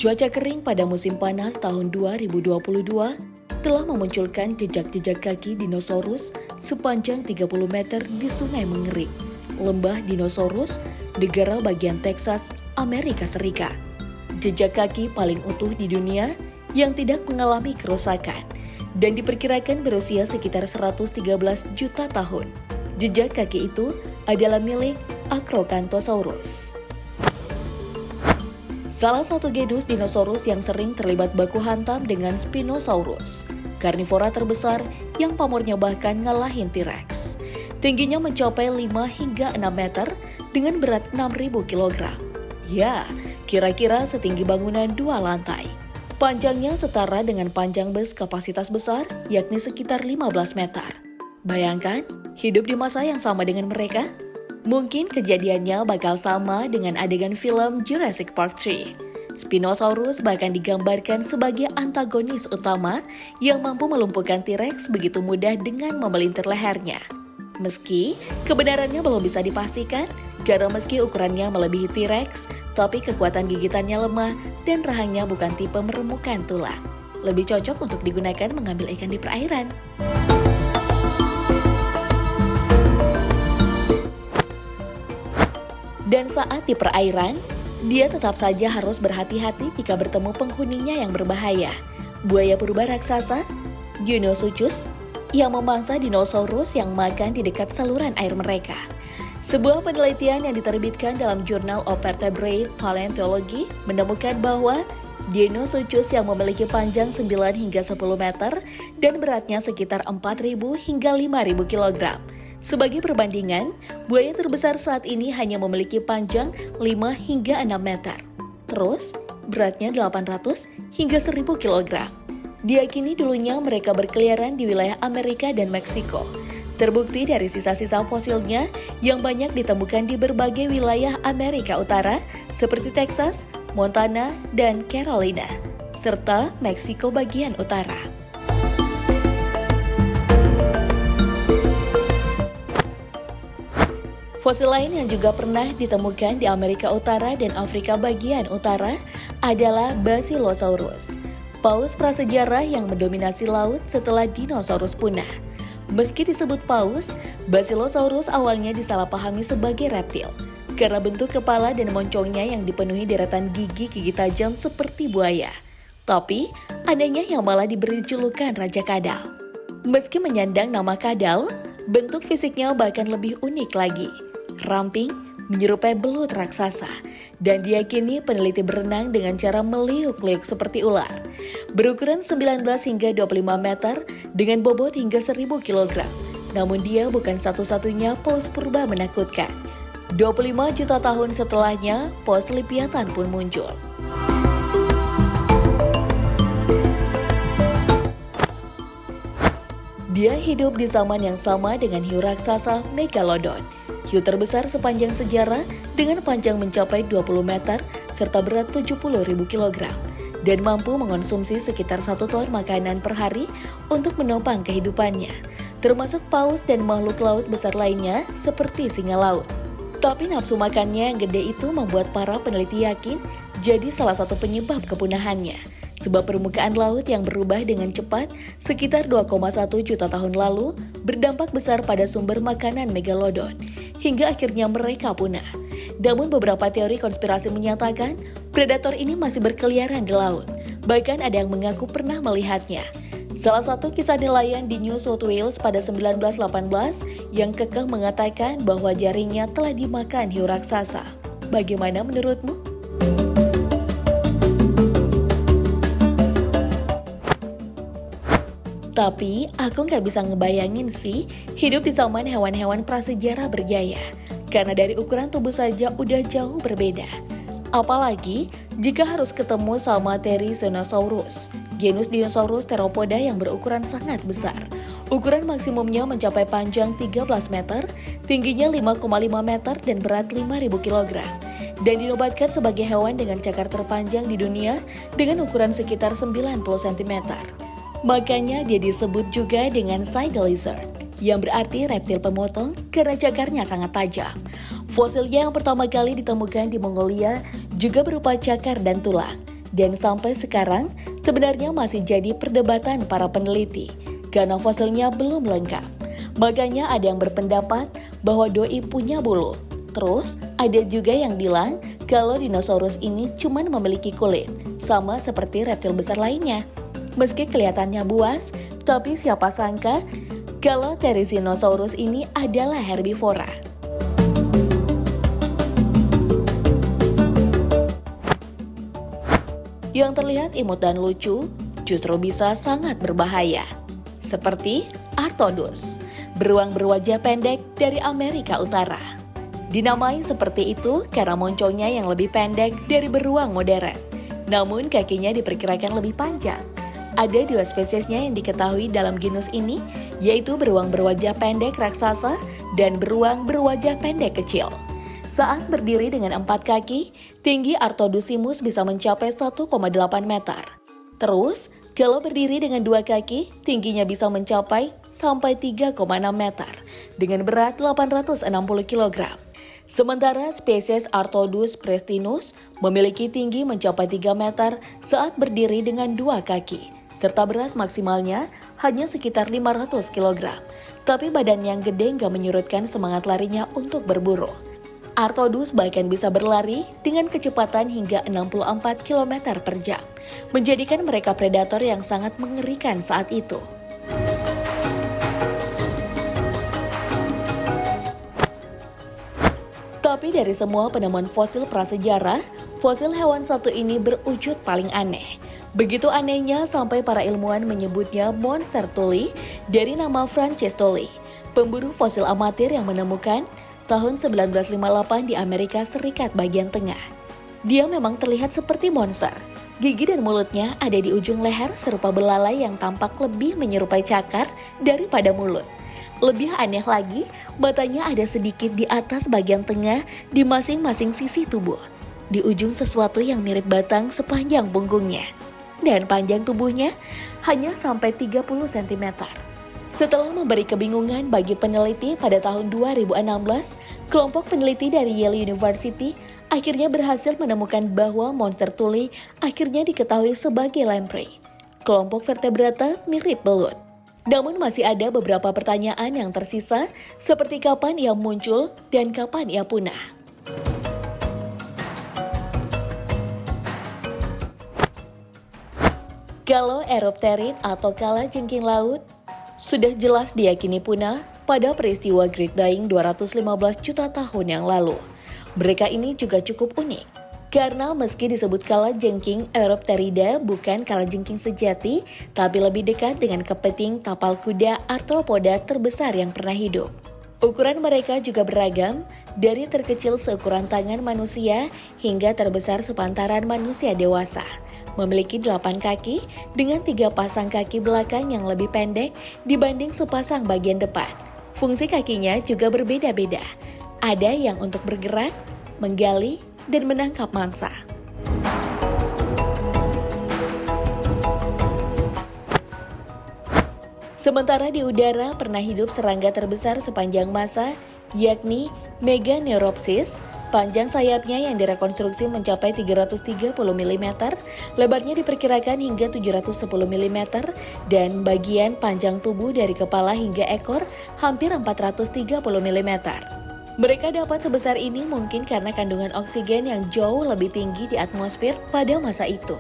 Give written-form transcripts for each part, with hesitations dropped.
Cuaca kering pada musim panas tahun 2022 telah memunculkan jejak-jejak kaki dinosaurus sepanjang 30 meter di Sungai Mengering, Lembah Dinosaurus, negara bagian Texas, Amerika Serikat. Jejak kaki paling utuh di dunia yang tidak mengalami kerusakan dan diperkirakan berusia sekitar 113 juta tahun. Jejak kaki itu adalah milik Acrocanthosaurus. Salah satu genus dinosaurus yang sering terlibat baku hantam dengan Spinosaurus, karnivora terbesar yang pamornya bahkan ngalahin T-Rex. Tingginya mencapai 5 hingga 6 meter dengan berat 6.000 kg. Ya, kira-kira setinggi bangunan 2 lantai. Panjangnya setara dengan panjang bus kapasitas besar, yakni sekitar 15 meter. Bayangkan, hidup di masa yang sama dengan mereka? Mungkin kejadiannya bakal sama dengan adegan film Jurassic Park 3. Spinosaurus bahkan digambarkan sebagai antagonis utama yang mampu melumpuhkan T-Rex begitu mudah dengan memelintir lehernya. Meski kebenarannya belum bisa dipastikan, karena meski ukurannya melebihi T-Rex, tapi kekuatan gigitannya lemah dan rahangnya bukan tipe meremukan tulang. Lebih cocok untuk digunakan mengambil ikan di perairan. Dan saat di perairan, dia tetap saja harus berhati-hati jika bertemu penghuninya yang berbahaya. Buaya purba raksasa, Dinosuchus, yang memangsa dinosaurus yang makan di dekat saluran air mereka. Sebuah penelitian yang diterbitkan dalam Journal of Vertebrate Paleontology menemukan bahwa Dinosuchus yang memiliki panjang 9 hingga 10 meter dan beratnya sekitar 4.000 hingga 5.000 kg. Sebagai perbandingan, buaya terbesar saat ini hanya memiliki panjang 5 hingga 6 meter. Terus, beratnya 800 hingga 1.000 kg. Diyakini dulunya mereka berkeliaran di wilayah Amerika dan Meksiko. Terbukti dari sisa-sisa fosilnya yang banyak ditemukan di berbagai wilayah Amerika Utara seperti Texas, Montana, dan Carolina, serta Meksiko bagian utara. Fosil lain yang juga pernah ditemukan di Amerika Utara dan Afrika bagian utara adalah Basilosaurus, paus prasejarah yang mendominasi laut setelah dinosaurus punah. Meski disebut paus, Basilosaurus awalnya disalahpahami sebagai reptil karena bentuk kepala dan moncongnya yang dipenuhi deretan gigi-gigi tajam seperti buaya. Tapi, adanya yang malah diberi julukan Raja Kadal. Meski menyandang nama kadal, bentuk fisiknya bahkan lebih unik lagi. Ramping, menyerupai belut raksasa, dan diyakini peneliti berenang dengan cara meliuk-liuk seperti ular. Berukuran 19 hingga 25 meter dengan bobot hingga 1.000 kg. Namun dia bukan satu-satunya paus purba menakutkan. 25 juta tahun setelahnya, paus Leviathan pun muncul. Dia hidup di zaman yang sama dengan hiu raksasa Megalodon, hiu terbesar sepanjang sejarah dengan panjang mencapai 20 meter serta berat 70.000 kg dan mampu mengonsumsi sekitar 1 ton makanan per hari untuk menopang kehidupannya, termasuk paus dan makhluk laut besar lainnya seperti singa laut. Tapi nafsu makannya yang gede itu membuat para peneliti yakin jadi salah satu penyebab kepunahannya. Sebab permukaan laut yang berubah dengan cepat sekitar 2,1 juta tahun lalu berdampak besar pada sumber makanan Megalodon, hingga akhirnya mereka punah. Namun beberapa teori konspirasi menyatakan predator ini masih berkeliaran di laut. Bahkan ada yang mengaku pernah melihatnya. Salah satu kisah nelayan di New South Wales pada 1918 yang kekeh mengatakan bahwa jaringnya telah dimakan hiu raksasa. Bagaimana menurutmu? Tapi, aku nggak bisa ngebayangin sih hidup di zaman hewan-hewan prasejarah berjaya. Karena dari ukuran tubuh saja udah jauh berbeda. Apalagi jika harus ketemu sama Therizinosaurus, genus dinosaurus teropoda yang berukuran sangat besar. Ukuran maksimumnya mencapai panjang 13 meter, tingginya 5,5 meter dan berat 5.000 kg. Dan dinobatkan sebagai hewan dengan cakar terpanjang di dunia dengan ukuran sekitar 90 cm. Makanya dia disebut juga dengan Side Lizard, yang berarti reptil pemotong karena cakarnya sangat tajam. Fosilnya yang pertama kali ditemukan di Mongolia juga berupa cakar dan tulang. Dan sampai sekarang sebenarnya masih jadi perdebatan para peneliti karena fosilnya belum lengkap. Makanya ada yang berpendapat bahwa doi punya bulu. Terus ada juga yang bilang kalau dinosaurus ini cuma memiliki kulit, sama seperti reptil besar lainnya. Meski kelihatannya buas, tapi siapa sangka kalau Therizinosaurus ini adalah herbivora. Yang terlihat imut dan lucu, justru bisa sangat berbahaya. Seperti Artodus, beruang berwajah pendek dari Amerika Utara. Dinamai seperti itu karena moncongnya yang lebih pendek dari beruang modern. Namun kakinya diperkirakan lebih panjang. Ada 2 spesiesnya yang diketahui dalam genus ini, yaitu beruang berwajah pendek raksasa dan beruang berwajah pendek kecil. Saat berdiri dengan 4 kaki, tinggi Artodusimus bisa mencapai 1,8 meter. Terus, kalau berdiri dengan 2 kaki, tingginya bisa mencapai sampai 3,6 meter dengan berat 860 kg. Sementara spesies Artodus prestinus memiliki tinggi mencapai 3 meter saat berdiri dengan 2 kaki, serta berat maksimalnya hanya sekitar 500 kg. Tapi badan yang gede nggak menyurutkan semangat larinya untuk berburu. Artodus bahkan bisa berlari dengan kecepatan hingga 64 km per jam, menjadikan mereka predator yang sangat mengerikan saat itu. Tapi dari semua penemuan fosil prasejarah, fosil hewan satu ini berwujud paling aneh. Begitu anehnya sampai para ilmuwan menyebutnya monster tuli dari nama Frances Tully, pemburu fosil amatir yang menemukan tahun 1958 di Amerika Serikat bagian tengah. Dia memang terlihat seperti monster. Gigi dan mulutnya ada di ujung leher serupa belalai yang tampak lebih menyerupai cakar daripada mulut. Lebih aneh lagi, matanya ada sedikit di atas bagian tengah di masing-masing sisi tubuh, di ujung sesuatu yang mirip batang sepanjang punggungnya. Dan panjang tubuhnya hanya sampai 30 cm. Setelah memberi kebingungan bagi peneliti pada tahun 2016, kelompok peneliti dari Yale University akhirnya berhasil menemukan bahwa monster tuli akhirnya diketahui sebagai lamprey, kelompok vertebrata mirip belut. Namun masih ada beberapa pertanyaan yang tersisa, seperti kapan ia muncul dan kapan ia punah. Kalau Aeropterid atau kalajengking laut sudah jelas diyakini punah pada peristiwa Great Dying 215 juta tahun yang lalu. Mereka ini juga cukup unik, karena meski disebut kalajengking, Aeropterida bukan kalajengking sejati, tapi lebih dekat dengan kepiting tapal kuda arthropoda terbesar yang pernah hidup. Ukuran mereka juga beragam, dari terkecil seukuran tangan manusia hingga terbesar sepantaran manusia dewasa. Memiliki 8 kaki dengan 3 pasang kaki belakang yang lebih pendek dibanding sepasang bagian depan. Fungsi kakinya juga berbeda-beda. Ada yang untuk bergerak, menggali, dan menangkap mangsa. Sementara di udara pernah hidup serangga terbesar sepanjang masa, yakni Meganeuropsis. Panjang sayapnya yang direkonstruksi mencapai 330 mm, lebarnya diperkirakan hingga 710 mm, dan bagian panjang tubuh dari kepala hingga ekor hampir 430 mm. Mereka dapat sebesar ini mungkin karena kandungan oksigen yang jauh lebih tinggi di atmosfer pada masa itu,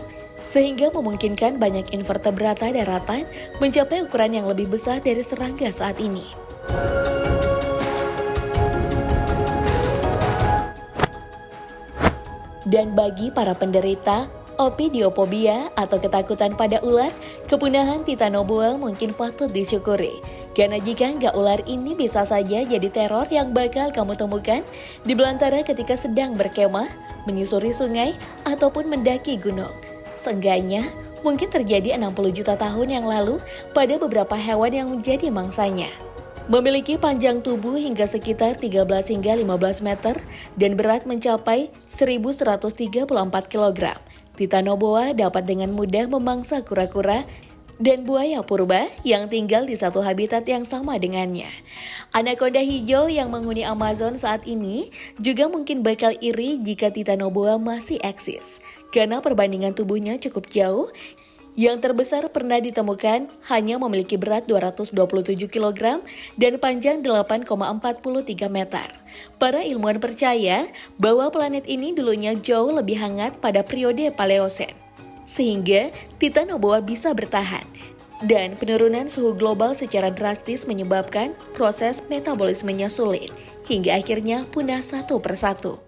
sehingga memungkinkan banyak invertebrata daratan mencapai ukuran yang lebih besar dari serangga saat ini. Dan bagi para penderita opidiopobia atau ketakutan pada ular, kepunahan Titanoboa mungkin patut disyukuri. Karena jika nggak, ular ini bisa saja jadi teror yang bakal kamu temukan di belantara ketika sedang berkemah, menyusuri sungai, ataupun mendaki gunung. Seenggaknya, mungkin terjadi 60 juta tahun yang lalu pada beberapa hewan yang menjadi mangsanya. Memiliki panjang tubuh hingga sekitar 13 hingga 15 meter dan berat mencapai 1.134 kg. Titanoboa dapat dengan mudah memangsa kura-kura dan buaya purba yang tinggal di satu habitat yang sama dengannya. Anaconda hijau yang menghuni Amazon saat ini juga mungkin bakal iri jika Titanoboa masih eksis, karena perbandingan tubuhnya cukup jauh. Yang terbesar pernah ditemukan hanya memiliki berat 227 kg dan panjang 8,43 meter. Para ilmuwan percaya bahwa planet ini dulunya jauh lebih hangat pada periode Paleosen, sehingga Titanoboa bisa bertahan. Dan penurunan suhu global secara drastis menyebabkan proses metabolismenya sulit, hingga akhirnya punah satu persatu.